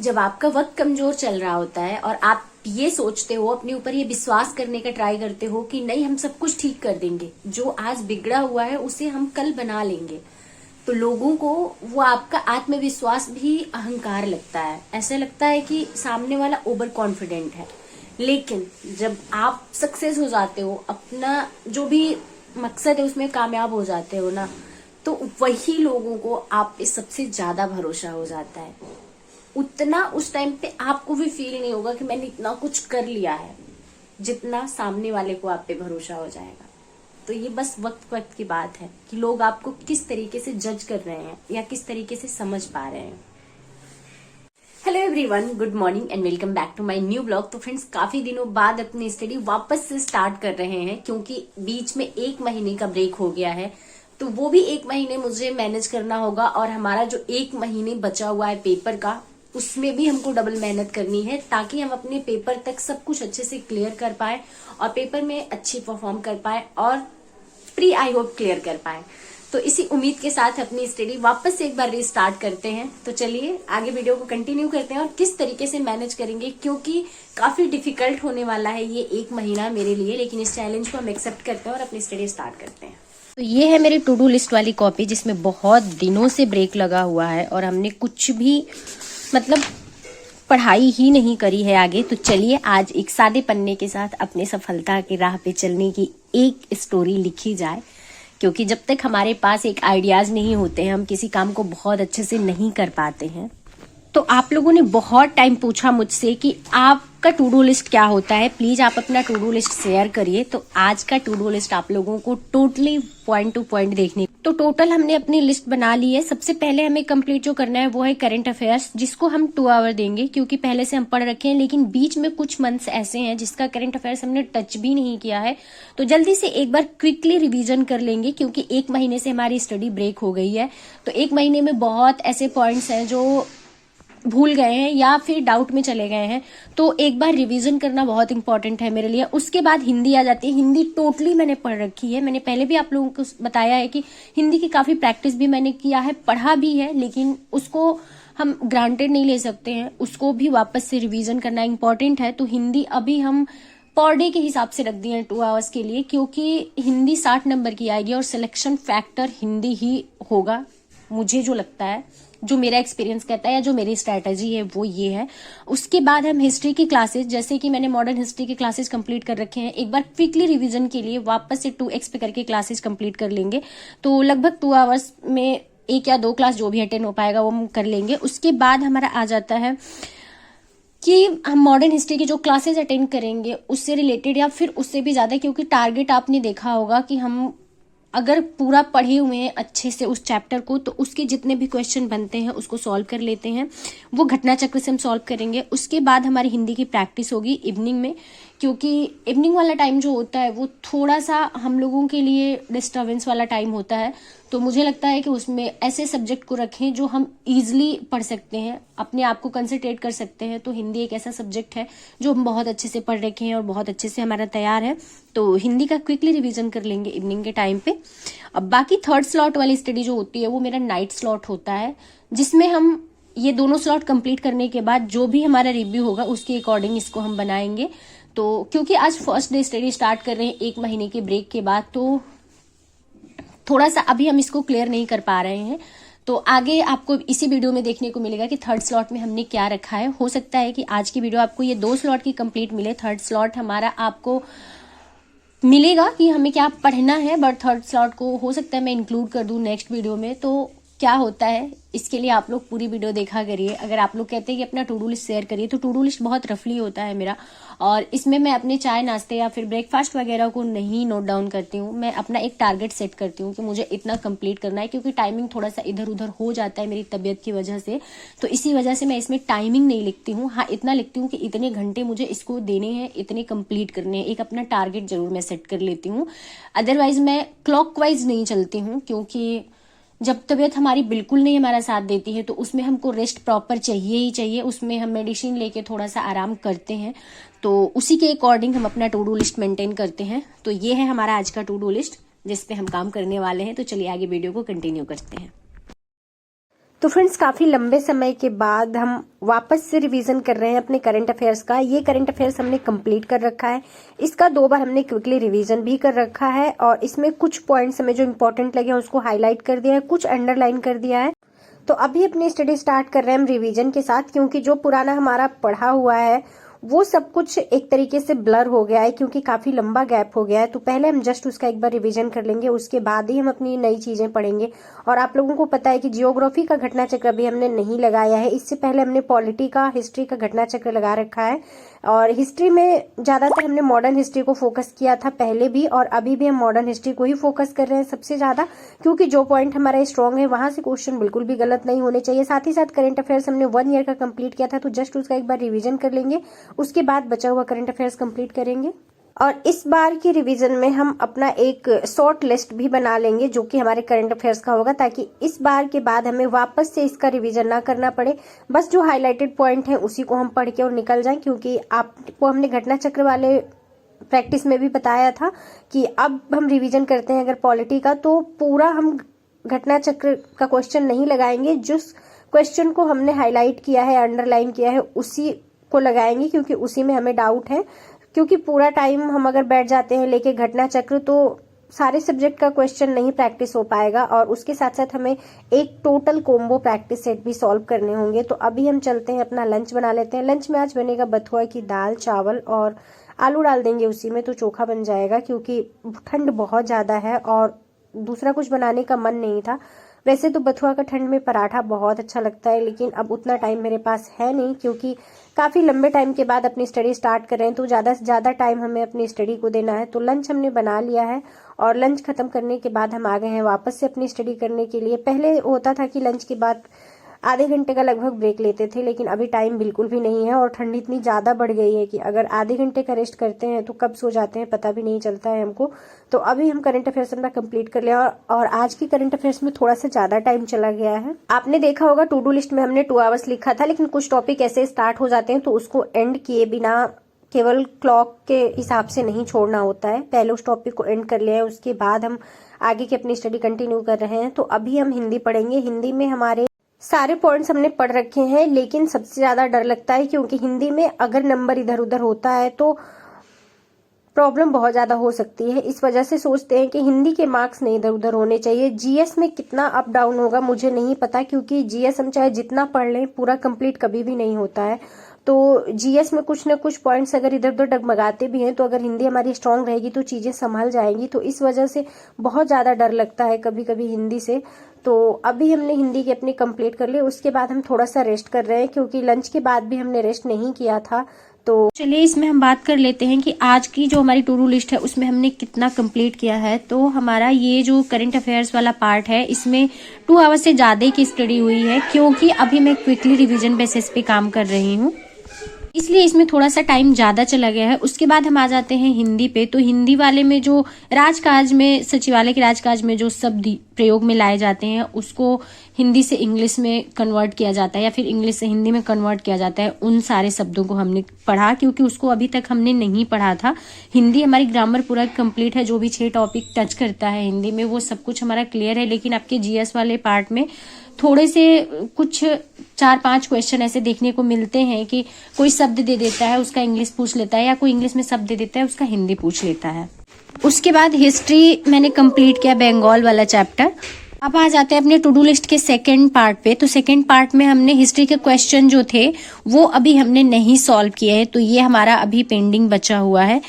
जब आपका वक्त कमजोर चल रहा होता है और आप ये सोचते हो, अपने ऊपर ये विश्वास करने का ट्राई करते हो कि नहीं हम सब कुछ ठीक कर देंगे, जो आज बिगड़ा हुआ है उसे हम कल बना लेंगे, तो लोगों को वो आपका आत्मविश्वास भी अहंकार लगता है। ऐसा लगता है कि सामने वाला ओवर कॉन्फिडेंट है। लेकिन जब आप सक्सेस हो जाते हो, अपना जो भी मकसद है उसमें कामयाब हो जाते हो ना, तो वही लोगों को आप पे सबसे ज्यादा भरोसा हो जाता है। उतना उस टाइम पे आपको भी फील नहीं होगा कि मैंने इतना कुछ कर लिया है, जितना सामने वाले को आप पे भरोसा हो जाएगा। तो ये बस वक्त वक्त की बात है कि लोग आपको किस तरीके से जज कर रहे हैं या किस तरीके से समझ पा रहे हैं। Hello everyone, good morning and welcome back to my new blog. तो फ्रेंड्स, काफी दिनों बाद अपनी स्टडी वापस से स्टार्ट कर रहे हैं, क्योंकि बीच में 1 महीने का ब्रेक हो गया है। तो वो भी 1 महीने मुझे मैनेज करना होगा, और हमारा जो 1 महीने बचा हुआ है पेपर का, उसमें भी हमको डबल मेहनत करनी है, ताकि हम अपने पेपर तक सब कुछ अच्छे से क्लियर कर पाए और पेपर में अच्छी परफॉर्म कर पाए और प्री आई होप क्लियर कर पाए। तो इसी उम्मीद के साथ अपनी स्टडी वापस से एक बार रीस्टार्ट करते हैं। तो चलिए आगे वीडियो को कंटिन्यू करते हैं और किस तरीके से मैनेज करेंगे, क्योंकि काफी डिफिकल्ट होने वाला है ये 1 महीना मेरे लिए। लेकिन इस चैलेंज को हम एक्सेप्ट करते हैं और अपनी स्टडी स्टार्ट करते हैं। तो ये है मेरी टू डू लिस्ट वाली कॉपी, जिसमें बहुत दिनों से ब्रेक लगा हुआ है और हमने कुछ भी पढ़ाई ही नहीं करी है आगे। तो चलिए आज एक सादे पन्ने के साथ अपने सफलता की राह पे चलने की एक स्टोरी लिखी जाए, क्योंकि जब तक हमारे पास एक आइडियाज नहीं होते हैं, हम किसी काम को बहुत अच्छे से नहीं कर पाते हैं। तो आप लोगों ने बहुत टाइम पूछा मुझसे कि आपका टू डू लिस्ट क्या होता है, प्लीज आप अपना टू डू लिस्ट शेयर करिए। तो आज का टू डू लिस्ट आप लोगों को टोटली पॉइंट टू पॉइंट देखने। तो टोटल हमने अपनी लिस्ट बना ली है। सबसे पहले हमें कंप्लीट जो करना है वो है करंट अफेयर्स, जिसको हम 2 आवर देंगे, क्योंकि पहले से हम पढ़ रखे हैं। लेकिन बीच में कुछ मंथ्स ऐसे हैं जिसका करंट अफेयर्स हमने टच भी नहीं किया है, तो जल्दी से एक बार क्विकली रिवीजन कर लेंगे, क्योंकि 1 महीने से हमारी स्टडी ब्रेक हो गई है। तो 1 महीने में बहुत ऐसे पॉइंट्स हैं जो भूल गए हैं या फिर डाउट में चले गए हैं, तो एक बार रिवीजन करना बहुत इंपॉर्टेंट है मेरे लिए। उसके बाद हिंदी आ जाती है। हिंदी टोटली मैंने पढ़ रखी है। मैंने पहले भी आप लोगों को बताया है कि हिंदी की काफी प्रैक्टिस भी मैंने किया है, पढ़ा भी है, लेकिन उसको हम ग्रांटेड नहीं ले सकते हैं, उसको भी वापस से रिवीजन करना इंपॉर्टेंट है। तो हिंदी अभी हम पर डे के हिसाब से रख दिए हैं 2 आवर्स के लिए, क्योंकि हिंदी 60 नंबर की आएगी और सिलेक्शन फैक्टर हिंदी ही होगा, मुझे जो लगता है, जो मेरा एक्सपीरियंस कहता है या जो मेरी स्ट्रैटेजी है वो ये है। उसके बाद हम हिस्ट्री की क्लासेस, जैसे कि मैंने मॉडर्न हिस्ट्री की क्लासेस कंप्लीट कर रखे हैं, एक बार क्विकली रिवीजन के लिए वापस से 2x पे करके क्लासेस कंप्लीट कर लेंगे। तो लगभग 2 आवर्स में 1 या 2 क्लास जो भी अटेंड हो पाएगा वो हम कर लेंगे। उसके बाद हमारा आ जाता है कि हम मॉडर्न हिस्ट्री की जो क्लासेस अटेंड करेंगे उससे रिलेटेड या फिर उससे भी ज्यादा, क्योंकि टारगेट आपने देखा होगा कि हम अगर पूरा पढ़े हुए हैं अच्छे से उस चैप्टर को, तो उसके जितने भी क्वेश्चन बनते हैं उसको सॉल्व कर लेते हैं। वो घटना चक्र से हम सॉल्व करेंगे। उसके बाद हमारी हिंदी की प्रैक्टिस होगी इवनिंग में, क्योंकि इवनिंग वाला टाइम जो होता है वो थोड़ा सा हम लोगों के लिए डिस्टर्बेंस वाला टाइम होता है। तो मुझे लगता है कि उसमें ऐसे सब्जेक्ट को रखें जो हम इजीली पढ़ सकते हैं, अपने आप को कंसंट्रेट कर सकते हैं। तो हिंदी एक ऐसा सब्जेक्ट है जो हम बहुत अच्छे से पढ़ रखे हैं और बहुत अच्छे से हमारा तैयार है। तो हिंदी का क्विकली रिवीजन कर लेंगे इवनिंग के टाइम पे। अब बाकी 3rd स्लॉट वाली स्टडी जो होती है वो मेरा नाइट स्लॉट होता है, जिसमें हम ये दोनों स्लॉट कंप्लीट करने के बाद जो भी हमारा रिव्यू होगा उसके अकॉर्डिंग इसको हम बनाएंगे। तो क्योंकि आज फर्स्ट डे स्टडी स्टार्ट कर रहे हैं 1 महीने के ब्रेक के बाद, तो थोड़ा सा अभी हम इसको क्लियर नहीं कर पा रहे हैं। तो आगे आपको इसी वीडियो में देखने को मिलेगा कि 3rd स्लॉट में हमने क्या रखा है। हो सकता है कि आज की वीडियो आपको ये 2 स्लॉट की कंप्लीट मिले। 3rd स्लॉट हमारा आपको मिलेगा कि हमें क्या पढ़ना है, बट 3rd स्लॉट को हो सकता है मैं इंक्लूड कर दूं नेक्स्ट वीडियो में। तो क्या होता है इसके लिए आप लोग पूरी वीडियो देखा करिए। अगर आप लोग कहते हैं कि अपना टू डू लिस्ट शेयर करिए, तो टू डू लिस्ट बहुत रफली होता है मेरा, और इसमें मैं अपने चाय नाश्ते या फिर ब्रेकफास्ट वगैरह को नहीं नोट डाउन करती हूँ। मैं अपना एक टारगेट सेट करती हूँ कि मुझे इतना कंप्लीट करना है, क्योंकि टाइमिंग थोड़ा सा इधर उधर हो जाता है मेरी तबीयत की वजह से। तो इसी वजह से मैं इसमें टाइमिंग नहीं लिखती हूँ। हाँ, इतना लिखती हूँ कि इतने घंटे मुझे इसको देने हैं, इतने कंप्लीट करने हैं। एक अपना टारगेट जरूर मैं सेट कर लेती हूँ। अदरवाइज मैं क्लॉकवाइज नहीं चलती हूँ, क्योंकि जब तबीयत हमारी बिल्कुल नहीं हमारा साथ देती है तो उसमें हमको रेस्ट प्रॉपर चाहिए ही चाहिए। उसमें हम मेडिसिन लेके थोड़ा सा आराम करते हैं, तो उसी के अकॉर्डिंग हम अपना टू डू लिस्ट मेंटेन करते हैं। तो ये है हमारा आज का टू डू लिस्ट जिस पे हम काम करने वाले हैं। तो चलिए आगे वीडियो को कंटिन्यू करते हैं। तो फ्रेंड्स, काफी लंबे समय के बाद हम वापस से रिवीजन कर रहे हैं अपने करंट अफेयर्स का। ये करंट अफेयर्स हमने कंप्लीट कर रखा है, इसका 2 बार हमने क्विकली रिवीजन भी कर रखा है और इसमें कुछ पॉइंट्स हमें जो इंपॉर्टेंट लगे उसको हाईलाइट कर दिया है, कुछ अंडरलाइन कर दिया है। तो अभी अपनी स्टडी स्टार्ट कर रहे हैं हम रिवीजन के साथ, क्योंकि जो पुराना हमारा पढ़ा हुआ है वो सब कुछ एक तरीके से ब्लर हो गया है, क्योंकि काफी लंबा गैप हो गया है। तो पहले हम जस्ट उसका एक बार रिवीजन कर लेंगे, उसके बाद ही हम अपनी नई चीजें पढ़ेंगे। और आप लोगों को पता है कि जियोग्राफी का घटना चक्र भी हमने नहीं लगाया है, इससे पहले हमने पॉलिटी का, हिस्ट्री का घटना चक्र लगा रखा है। और हिस्ट्री में ज्यादातर हमने मॉडर्न हिस्ट्री को फोकस किया था पहले भी, और अभी भी हम मॉडर्न हिस्ट्री को ही फोकस कर रहे हैं सबसे ज्यादा, क्योंकि जो पॉइंट हमारा स्ट्रांग है वहां से क्वेश्चन बिल्कुल भी गलत नहीं होने चाहिए। साथ ही साथ करंट अफेयर्स हमने 1 ईयर का कंप्लीट किया था, तो जस्ट उसका एक बार रिवीजन कर लेंगे, उसके बाद बचा हुआ करंट अफेयर्स कंप्लीट करेंगे। और इस बार की रिवीजन में हम अपना एक शॉर्ट लिस्ट भी बना लेंगे जो कि हमारे करंट अफेयर्स का होगा, ताकि इस बार के बाद हमें वापस से इसका रिवीजन ना करना पड़े। बस जो हाईलाइटेड पॉइंट है उसी को हम पढ़ के और निकल जाएं, क्योंकि आपको हमने घटना चक्र वाले प्रैक्टिस में भी बताया था कि अब हम रिवीजन करते हैं अगर पॉलिटी का, तो पूरा हम घटना चक्र का क्वेश्चन नहीं लगाएंगे। जिस क्वेश्चन को हमने हाईलाइट किया है, अंडरलाइन किया है, उसी को लगाएंगे, क्योंकि उसी में हमें डाउट है। क्योंकि पूरा टाइम हम अगर बैठ जाते हैं लेके घटना चक्र, तो सारे सब्जेक्ट का क्वेश्चन नहीं प्रैक्टिस हो पाएगा, और उसके साथ साथ हमें एक टोटल कोम्बो प्रैक्टिस सेट भी सॉल्व करने होंगे। तो अभी हम चलते हैं, अपना लंच बना लेते हैं। लंच में आज बनेगा बथुआ की दाल, चावल और आलू डाल देंगे उसी में, तो चोखा बन जाएगा, क्योंकि ठंड बहुत ज्यादा है और दूसरा कुछ बनाने का मन नहीं था। वैसे तो बथुआ का ठंड में पराठा बहुत अच्छा लगता है, लेकिन अब उतना टाइम मेरे पास है नहीं, क्योंकि काफी लंबे टाइम के बाद अपनी स्टडी स्टार्ट कर रहे हैं, तो ज्यादा से ज्यादा टाइम हमें अपनी स्टडी को देना है। तो लंच हमने बना लिया है और लंच खत्म करने के बाद हम आ गए हैं वापस से अपनी स्टडी करने के लिए। पहले होता था कि लंच के बाद आधे घंटे का लगभग ब्रेक लेते थे, लेकिन अभी टाइम बिल्कुल भी नहीं है और ठंड इतनी ज्यादा बढ़ गई है कि अगर आधे घंटे का रेस्ट करते हैं तो कब सो जाते हैं पता भी नहीं चलता है हमको। तो अभी हम करंट अफेयर्स अपना कंप्लीट कर लिया, और आज की करंट अफेयर्स में थोड़ा सा ज्यादा टाइम चला गया है। आपने देखा होगा टू डू लिस्ट में हमने 2 आवर्स लिखा था, लेकिन कुछ टॉपिक ऐसे स्टार्ट हो जाते हैं तो उसको एंड किए बिना केवल क्लॉक के हिसाब से नहीं छोड़ना होता है। पहले उस टॉपिक को एंड कर लिया है, उसके बाद हम आगे की अपनी स्टडी कंटिन्यू कर रहे हैं। तो अभी हम हिंदी पढ़ेंगे। हिंदी में हमारे सारे पॉइंट्स हमने पढ़ रखे हैं, लेकिन सबसे ज्यादा डर लगता है क्योंकि हिंदी में अगर नंबर इधर उधर होता है तो प्रॉब्लम बहुत ज्यादा हो सकती है। इस वजह से सोचते हैं कि हिंदी के मार्क्स नहीं इधर उधर होने चाहिए। जीएस में कितना अप डाउन होगा मुझे नहीं पता, क्योंकि जीएस हम चाहे जितना पढ़ लें पूरा कंप्लीट कभी भी नहीं होता है। तो जीएस में कुछ न कुछ पॉइंट्स अगर इधर उधर डगमगाते भी हैं, तो अगर हिंदी हमारी स्ट्रांग रहेगी तो चीजें संभल जाएंगी। तो इस वजह से बहुत ज्यादा डर लगता है कभी कभी हिंदी से। तो अभी हमने हिंदी की अपनी कंप्लीट कर ली, उसके बाद हम थोड़ा सा रेस्ट कर रहे हैं, क्योंकि लंच के बाद भी हमने रेस्ट नहीं किया था। तो चलिए इसमें हम बात कर लेते हैं कि आज की जो हमारी टू डू लिस्ट है उसमें हमने कितना कंप्लीट किया है। तो हमारा ये जो करंट अफेयर्स वाला पार्ट है इसमें 2 आवर्स से ज्यादा की स्टडी हुई है, क्योंकि अभी मैं क्विकली रिवीजन बेसिस पे काम कर रही हूँ, इसलिए इसमें थोड़ा सा टाइम ज्यादा चला गया है। उसके बाद हम आ जाते हैं हिंदी पे। तो हिंदी वाले में जो राजकाज में, सचिवालय के राजकाज में जो शब्द प्रयोग में लाए जाते हैं उसको हिंदी से इंग्लिश में कन्वर्ट किया जाता है, या फिर इंग्लिश से हिंदी में कन्वर्ट किया जाता है। उन सारे शब्दों को हमने पढ़ा, क्योंकि उसको अभी तक हमने नहीं पढ़ा था। हिंदी हमारी ग्रामर पूरा कंप्लीट है, जो भी 6 टॉपिक टच करता है हिंदी में वो सब कुछ हमारा क्लियर है। लेकिन आपके जीएस वाले पार्ट में थोड़े से कुछ 4-5 क्वेश्चन ऐसे देखने को मिलते हैं कि कोई शब्द दे देता है उसका इंग्लिश पूछ लेता है, या कोई इंग्लिश में शब्द दे देता है उसका हिंदी पूछ लेता है। उसके बाद हिस्ट्री मैंने कंप्लीट किया, बंगाल वाला चैप्टर। अब आ जाते हैं अपने टू डू लिस्ट के सेकंड पार्ट पे। तो सेकंड पार्ट में हमने हिस्ट्री के क्वेश्चन जो थे वो अभी हमने नहीं सॉल्व किए हैं, तो ये हमारा अभी पेंडिंग बचा हुआ है।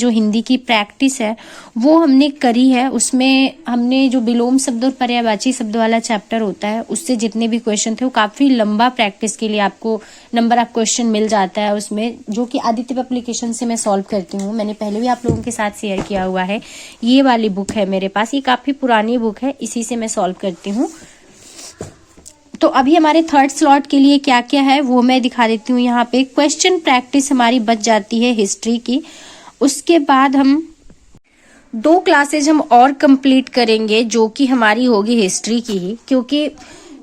जो हिंदी की प्रैक्टिस है वो हमने करी है, उसमें हमने जो विलोम शब्द और पर्यायवाची शब्द वाला चैप्टर होता है उससे जितने भी क्वेश्चन थे वो काफी लंबा प्रैक्टिस के लिए आपको नंबर ऑफ क्वेश्चन मिल जाता है उसमें, जो कि आदित्य एप्लीकेशन से मैं सॉल्व करती हूँ। मैंने पहले भी आप लोगों के साथ शेयर किया हुआ है। ये वाली बुक है मेरे पास, ये काफी पुरानी बुक है, इसी से मैं सॉल्व करती हूँ। तो अभी हमारे थर्ड स्लॉट के लिए क्या क्या है वो मैं दिखा देती हूँ। यहाँ पे क्वेश्चन प्रैक्टिस हमारी बच जाती है हिस्ट्री की। उसके बाद हम 2 क्लासेज हम और कंप्लीट करेंगे जो कि हमारी होगी हिस्ट्री की ही, क्योंकि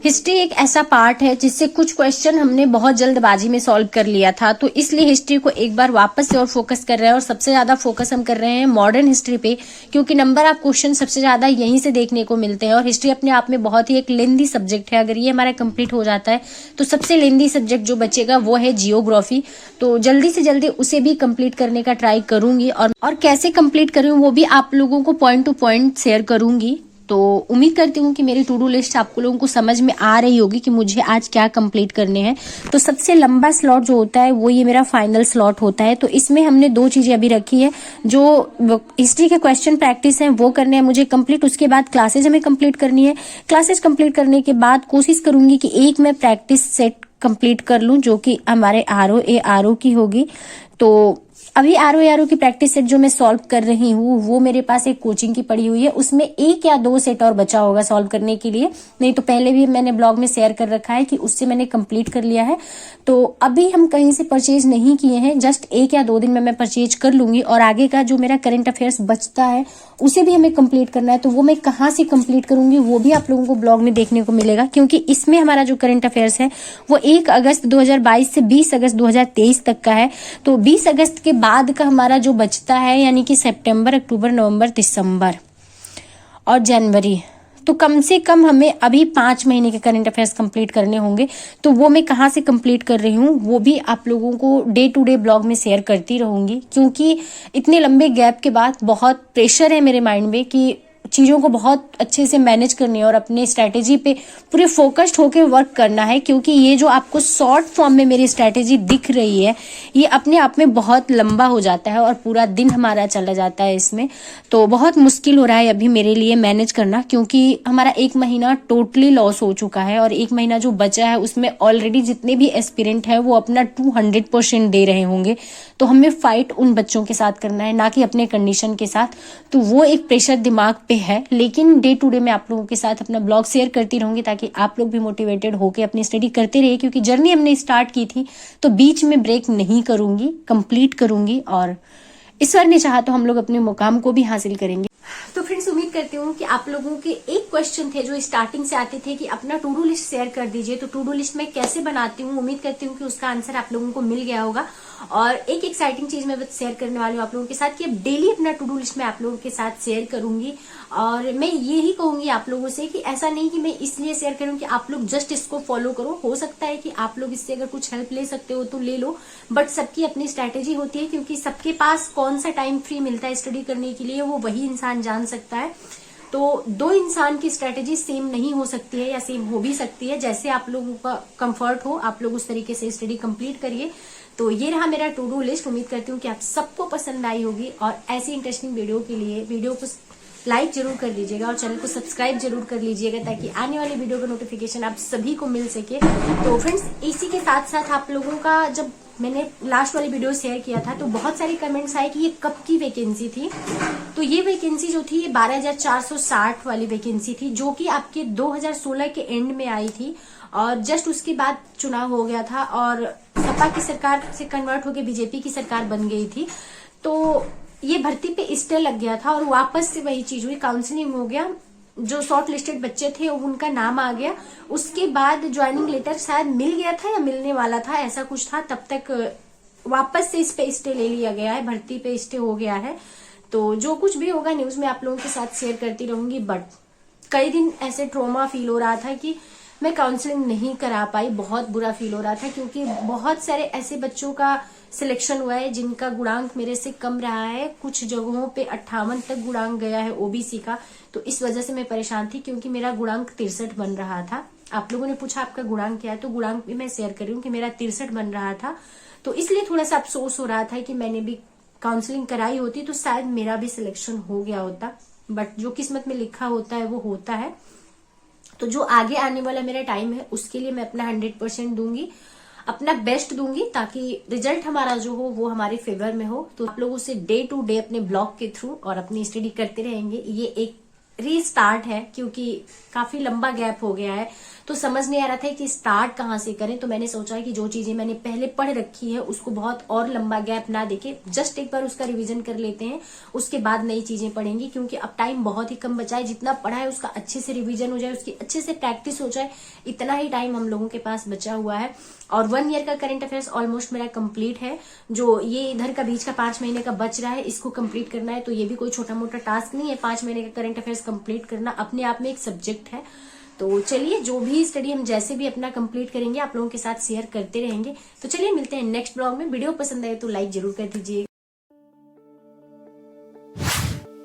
हिस्ट्री एक ऐसा पार्ट है जिससे कुछ क्वेश्चन हमने बहुत जल्दबाजी में सॉल्व कर लिया था, तो इसलिए हिस्ट्री को एक बार वापस से और फोकस कर रहे हैं, और सबसे ज्यादा फोकस हम कर रहे हैं मॉडर्न हिस्ट्री पे, क्योंकि नंबर ऑफ क्वेश्चन सबसे ज्यादा यहीं से देखने को मिलते हैं। और हिस्ट्री अपने आप में बहुत ही एक लेंदी सब्जेक्ट है। अगर ये हमारा कंप्लीट हो जाता है तो सबसे लेंदी सब्जेक्ट जो बचेगा वो है जियोग्राफी। तो जल्दी से जल्दी उसे भी कंप्लीट करने का ट्राई करूंगी, और कैसे कंप्लीट करूँ वो भी आप लोगों को पॉइंट टू पॉइंट शेयर करूंगी। तो उम्मीद करती हूँ कि मेरी टू डू लिस्ट आप लोगों को समझ में आ रही होगी कि मुझे आज क्या कंप्लीट करने हैं। तो सबसे लंबा स्लॉट जो होता है वो ये मेरा फाइनल स्लॉट होता है। तो इसमें हमने 2 चीजें अभी रखी है, जो हिस्ट्री के क्वेश्चन प्रैक्टिस हैं वो करने हैं मुझे कंप्लीट। उसके बाद क्लासेज हमें कंप्लीट करनी है। क्लासेज कंप्लीट करने के बाद कोशिश करूंगी कि एक मैं प्रैक्टिस सेट कंप्लीट कर लूं, जो कि हमारे RO की होगी। तो अभी RO की प्रैक्टिस सेट जो मैं सॉल्व कर रही हूँ वो मेरे पास एक कोचिंग की पड़ी हुई है, उसमें 1 या 2 सेट और बचा होगा सॉल्व करने के लिए। नहीं तो पहले भी मैंने ब्लॉग में शेयर कर रखा है कि उससे मैंने कंप्लीट कर लिया है। तो अभी हम कहीं से परचेज नहीं किए हैं, जस्ट 1 या 2 दिन में मैं परचेज कर लूंगी। और आगे का जो मेरा करंट अफेयर्स बचता है उसे भी हमें कंप्लीट करना है। तो वो मैं कहाँ से कंप्लीट करूंगी वो भी आप लोगों को ब्लॉग में देखने को मिलेगा, क्योंकि इसमें हमारा जो करंट अफेयर्स है वो 1 अगस्त 2022 से 20 अगस्त 2023 तक का है। तो 20 अगस्त के बाद का हमारा जो बचता है, यानी कि सितंबर, अक्टूबर, नवंबर, दिसंबर और जनवरी, तो कम से कम हमें अभी 5 महीने के करंट अफेयर्स कंप्लीट करने होंगे। तो वो मैं कहाँ से कंप्लीट कर रही हूँ वो भी आप लोगों को डे टू डे ब्लॉग में शेयर करती रहूंगी, क्योंकि इतने लंबे गैप के बाद बहुत प्रेशर है मेरे माइंड में कि चीजों को बहुत अच्छे से मैनेज करनी है और अपने स्ट्रैटेजी पे पूरे फोकस्ड होकर वर्क करना है। क्योंकि ये जो आपको शॉर्ट फॉर्म में मेरी स्ट्रैटेजी दिख रही है ये अपने आप में बहुत लंबा हो जाता है और पूरा दिन हमारा चला जाता है इसमें। तो बहुत मुश्किल हो रहा है अभी मेरे लिए मैनेज करना, क्योंकि हमारा 1 महीना टोटली लॉस हो चुका है और 1 महीना जो बचा है उसमें ऑलरेडी जितने भी एस्पिरेंट है वो अपना 200% दे रहे होंगे। तो हमें फाइट उन बच्चों के साथ करना है, ना कि अपने कंडीशन के साथ। तो वो एक प्रेशर दिमाग पे है, लेकिन डे टू डे मैं आप लोगों के साथ अपना ब्लॉग शेयर करती रहूंगी ताकि आप लोग भी मोटिवेटेड होकर अपनी स्टडी करते रहिए। क्योंकि जर्नी हमने स्टार्ट की थी तो बीच में ब्रेक नहीं करूंगी, कंप्लीट करूंगी, और ईश्वर ने चाहा तो हम लोग अपने मुकाम को भी हासिल करेंगे। तो फ्रेंड्स, उम्मीद करती हूँ कि आप लोगों के एक क्वेश्चन थे जो स्टार्टिंग से आते थे कि अपना टू डू लिस्ट शेयर कर दीजिए। तो टू डू लिस्ट मैं कैसे बनाती हूँ, उम्मीद करती हूँ कि उसका आंसर आप लोगों को मिल गया होगा। और एक एक्साइटिंग चीज मैं शेयर करने वाली हूँ आप लोगों के साथ कि अब डेली अपना टू डू लिस्ट मैं आप लोगों के साथ शेयर करूंगी। और मैं यही कहूंगी आप लोगों से कि ऐसा नहीं कि मैं इसलिए शेयर करूं कि आप लोग जस्ट इसको फॉलो करो। हो सकता है कि आप लोग इससे अगर कुछ हेल्प ले सकते हो तो ले लो, बट सबकी अपनी स्ट्रैटेजी होती है, क्योंकि सबके पास कौन सा टाइम फ्री मिलता है स्टडी करने के लिए वो वही इंसान जान सकता है। तो 2 इंसान की स्ट्रैटेजी सेम नहीं हो सकती है या सेम हो भी सकती है। जैसे आप लोगों का कंफर्ट हो आप लोग उस तरीके से स्टडी कंप्लीट करिए। तो ये रहा मेरा टू डू लिस्ट। उम्मीद करती हूँ कि आप सबको पसंद आई होगी, और ऐसी इंटरेस्टिंग वीडियो के लिए वीडियो को लाइक जरूर कर दीजिएगा और चैनल को सब्सक्राइब जरूर कर लीजिएगा ताकि आने वाली वीडियो का नोटिफिकेशन आप सभी को मिल सके। तो फ्रेंड्स, इसी के साथ साथ आप लोगों का जब मैंने लास्ट वाली वीडियो शेयर किया था तो बहुत सारे कमेंट्स आए कि ये कब की वैकेंसी थी। तो ये वैकेंसी जो थी ये 12,460 वाली वैकेंसी थी, जो कि आपके 2016 के एंड में आई थी और जस्ट उसके बाद चुनाव हो गया था और सपा की सरकार से कन्वर्ट होकर बीजेपी की सरकार बन गई थी। तो ये भर्ती पे स्टे लग गया था और वापस से वही चीज हुई, काउंसलिंग हो गया, जो शॉर्ट लिस्टेड बच्चे थे उनका नाम आ गया। उसके बाद ज्वाइनिंग लेटर शायद मिल गया था या मिलने वाला था, ऐसा कुछ था। तब तक वापस से इस पे स्टे ले लिया गया है, भर्ती पे स्टे हो गया है। तो जो कुछ भी होगा न्यूज में आप लोगों के साथ शेयर करती रहूंगी। बट कई दिन ऐसे ट्रॉमा फील हो रहा था कि मैं काउंसलिंग नहीं करा पाई, बहुत बुरा फील हो रहा था, क्योंकि बहुत सारे ऐसे बच्चों का सिलेक्शन हुआ है जिनका गुणांक मेरे से कम रहा है। कुछ जगहों पे 58 तक गुणांक गया है ओबीसी का। तो इस वजह से मैं परेशान थी, क्योंकि मेरा गुणांक 63 बन रहा था। आप लोगों ने पूछा आपका गुणांक क्या है, तो गुणांक भी मैं शेयर कर रही हूँ कि मेरा 63 बन रहा था। तो इसलिए थोड़ा सा अफसोस हो रहा था कि मैंने भी काउंसलिंग कराई होती तो शायद मेरा भी सिलेक्शन हो गया होता। बट जो किस्मत में लिखा होता है वो होता है। तो जो आगे आने वाला मेरा टाइम है उसके लिए मैं अपना 100% दूंगी, अपना बेस्ट दूंगी, ताकि रिजल्ट हमारा जो हो वो हमारे फेवर में हो। तो आप लोगों से डे टू डे अपने ब्लॉग के थ्रू और अपनी स्टडी करते रहेंगे। ये एक रीस्टार्ट है, क्योंकि काफी लंबा गैप हो गया है। तो समझ नहीं आ रहा था कि स्टार्ट कहाँ से करें। तो मैंने सोचा कि जो चीजें मैंने पहले पढ़ रखी है उसको बहुत और लंबा गैप ना देके जस्ट एक बार उसका रिवीजन कर लेते हैं, उसके बाद नई चीजें पढ़ेंगे, क्योंकि अब टाइम बहुत ही कम बचा है। जितना पढ़ा है उसका अच्छे से रिवीजन हो जाए, उसकी अच्छे से प्रैक्टिस हो जाए, इतना ही टाइम हम लोगों के पास बचा हुआ है। और 1 ईयर का करंट अफेयर्स ऑलमोस्ट मेरा कंप्लीट है। जो ये इधर का बीच का 5 महीने का बच रहा है, इसको कंप्लीट करना है। तो ये भी कोई छोटा मोटा टास्क नहीं है, 5 महीने का करंट अफेयर्स कंप्लीट करना अपने आप में एक सब्जेक्ट है। तो चलिए, जो भी स्टडी हम जैसे भी अपना कंप्लीट करेंगे आप लोगों के साथ शेयर करते रहेंगे। तो चलिए मिलते हैं नेक्स्ट ब्लॉग में। वीडियो पसंद आए तो लाइक जरूर कर दीजिए।